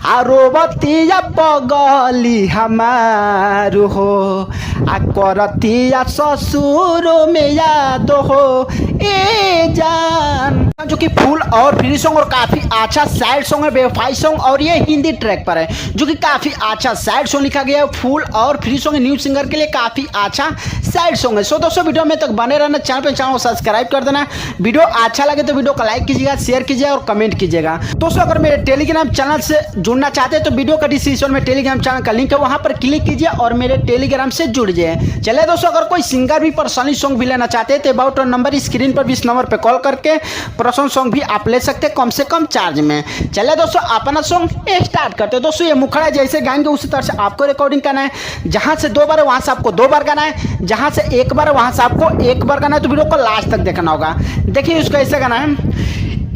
रोबतिया पगली हमारू हो करतिया ससुर में याद हो ए जान। जो कि फुल और फ्री सॉन्ग और काफी अच्छा सैड सॉन्ग है, बेवफाई सॉन्ग, और ये हिंदी ट्रैक पर है जो कि काफी अच्छा सैड सॉन्ग लिखा गया है। फुल और फ्री सॉन्ग न्यू सिंगर के लिए काफी अच्छा सैड सॉन्ग है। सो दोस्तों वीडियो में तक बने रहना, चैनल को सब्सक्राइब कर देना। वीडियो अच्छा लगे तो वीडियो को लाइक कीजिएगा, शेयर कीजिएगा और कमेंट कीजिएगा। दोस्तों अगर मेरे टेलीग्राम चैनल से जुड़ना चाहते हैं तो वीडियो का डिस्क्रिप्शन में टेलीग्राम चैनल का लिंक है, वहां पर क्लिक कीजिए और मेरे टेलीग्राम से जुड़ जाइए। चलिए दोस्तों अगर कोई सिंगर भी पर्सनली सॉन्ग भी लेना चाहते हैं तो अबाउट नंबर स्क्रीन पर भी इस नंबर पर कॉल करके पर्सनल सॉन्ग भी आप ले सकते हैं कम से कम चार्ज में। चलिए दोस्तों अपना सॉन्ग स्टार्ट करते हैं। दोस्तों ये मुखड़ा जैसे गाएंगे उसी तरह से आपको रिकॉर्डिंग करना है। जहां से 2 बार वहां से आपको 2 बार गाना है, जहां से 1 बार वहां से आपको 1 बार गाना है। तो वीडियो को लास्ट तक देखना होगा। देखिए उसको ऐसे गाना है,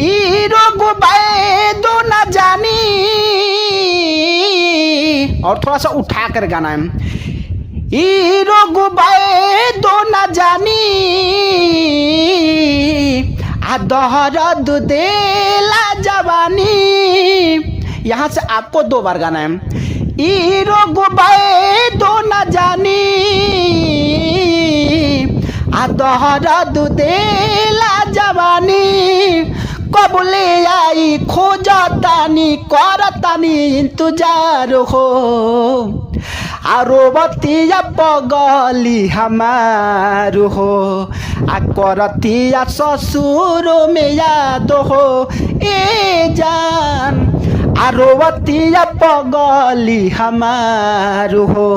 ई रोग दो ना जानी, और थोड़ा सा उठा कर गाना है, ई रोग दो ना जानी आ दहरद देला जवानी। यहां से आपको 2 बार गाना है, ई रोग दो ना जानी आ दहरद देला जवानी। कबले आई खोजतानी करतानी इंतजार हो रोबतिया पगली हमारू हो करतिया ससुर में याद हो ए जान। रोबतिया पगली हमारू हो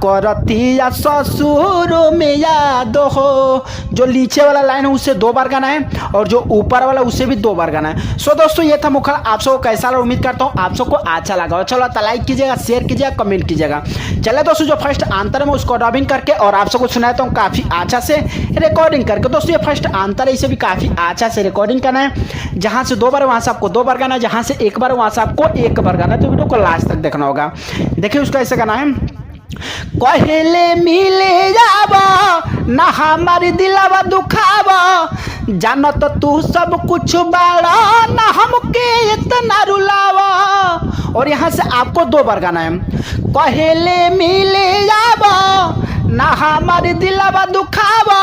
करतिया ससुर में याद हो। जो नीचे वाला लाइन है उससे 2 बार गाना है और जो ऊपर वाला उससे भी 2 बार गाना है। सो दोस्तों ये था मुखड़ा, आप सबको कैसा लगा, उम्मीद करता हूँ आप सबको अच्छा लगा। चलो तो लाइक कीजिएगा, शेयर कीजिएगा, कमेंट कीजिएगा। चलिए दोस्तों जो फर्स्ट आंतर है उसको डबिंग करके और आप सबको सुनाता हूँ काफी अच्छा से रिकॉर्डिंग करके। दोस्तों ये फर्स्ट आंतर है, इसे भी काफी अच्छा से रिकॉर्डिंग करना है। जहां से 2 बार वहां से आपको 2 बार गाना है, जहां से 1 बार वहां से आपको 1 बार गाना है। तो वीडियो को लास्ट तक देखना होगा। देखिए उसका ऐसे गाना है, कहले मिले जाब ना हमारी दिलवा दुखावा, जानत तू सब कुछ बाड़ा ना हमके इतना रुलावा। और यहाँ से आपको 2 बार गाना है, कहले मिले जाब ना हमारी दिलवा दुखावा,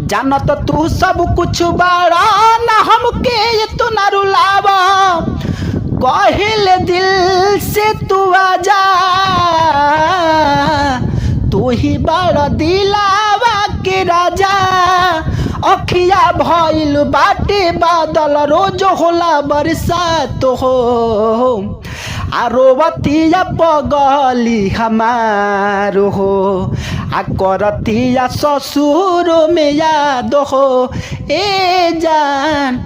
जानत तू सब कुछ बाड़ा ना हमके इतना रुलावा। कहल दिल से तू आजा, तू ही बड़ा दिलावा के राजा। अखिया भइल बाटे बादल रोज होला बरसात हो रोबतिया पगली हमारू हो करतिया ससुर में याद हो ए जान।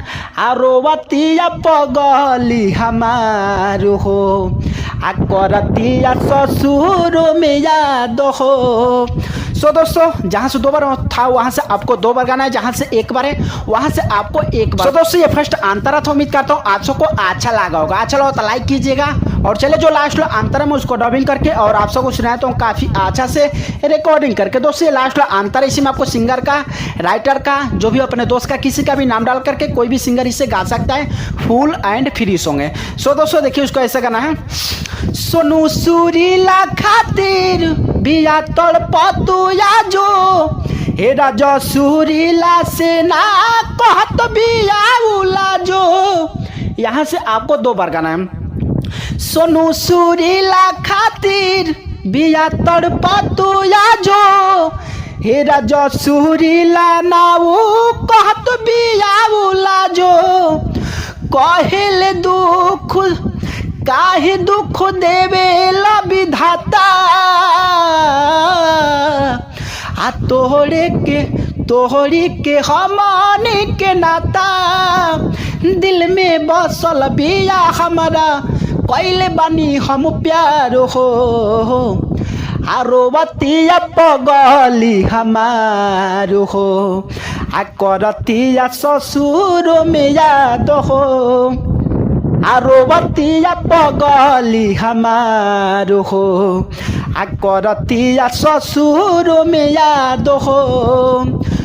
रोबतिया पगली हमारू हो करतिया ससुर में याद हो। सो दोस्तों जहाँ से 2 बार था वहाँ से आपको 2 बार गाना है, जहाँ से 1 बार है वहाँ से आपको 1 बार। सो दोस्तों ये फर्स्ट अंतरा था, उम्मीद करता हूँ आप सबको अच्छा लगा होगा। अच्छा लगा तो लाइक कीजिएगा और चले जो लास्ट अंतर है मैं उसको डबिंग करके और आप सबको सुनाता हूँ काफ़ी अच्छा से रिकॉर्डिंग करके। दोस्तों ये लास्ट अंतर है, इसी में आपको सिंगर का, राइटर का, जो भी अपने दोस्त का, किसी का भी नाम डाल करके कोई भी सिंगर इसे गा सकता है। फुल एंड फ्री सॉन्ग है। सो दोस्तों देखिए उसको ऐसा गाना है, सोनू सुरीला खातिर बिया तड़पतुया जो हे राजा सुरीला से ना कहत बिया उला जो। यहाँ से आपको 2 बार गाना है, सोनू सुरीला खातिर बिया तड़पतुया जो हे राजा सुरीला ना वो कहत बिया उला जो। कहल दुख काहे दुख देवेला विधाता तोहरी के हमनी के नाता। दिल में बसल बिया हमारा कैले बानी हम प्यार हो रोबतिया पगली हमारू हो करतिया ससुर में याद हो आरोवतिया पगली हमारो हो आ करतिया ससुर में याद हो।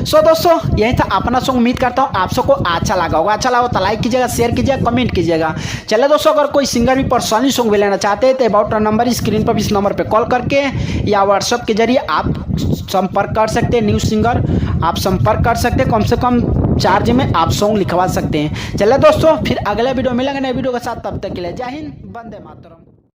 सो दोस्तों यही था अपना सॉन्ग। उम्मीद करता हूँ आप सबको अच्छा लगा होगा। अच्छा लगा तो लाइक कीजिएगा, शेयर कीजिएगा, कमेंट कीजिएगा। चलिए दोस्तों, अगर कोई सिंगर भी पर्सनली सॉन्ग भी लेना चाहते हैं तो अबाउट नंबर स्क्रीन पर इस नंबर पे कॉल करके या व्हाट्सएप के जरिए आप संपर्क कर सकते हैं। न्यू सिंगर आप संपर्क कर सकते हैं, कम से कम चार्ज में आप सॉन्ग लिखवा सकते हैं। चलिए दोस्तों, फिर अगले वीडियो मिलेंगे नए वीडियो के साथ। तब तक के लिए जय हिंद, वंदे मातरम।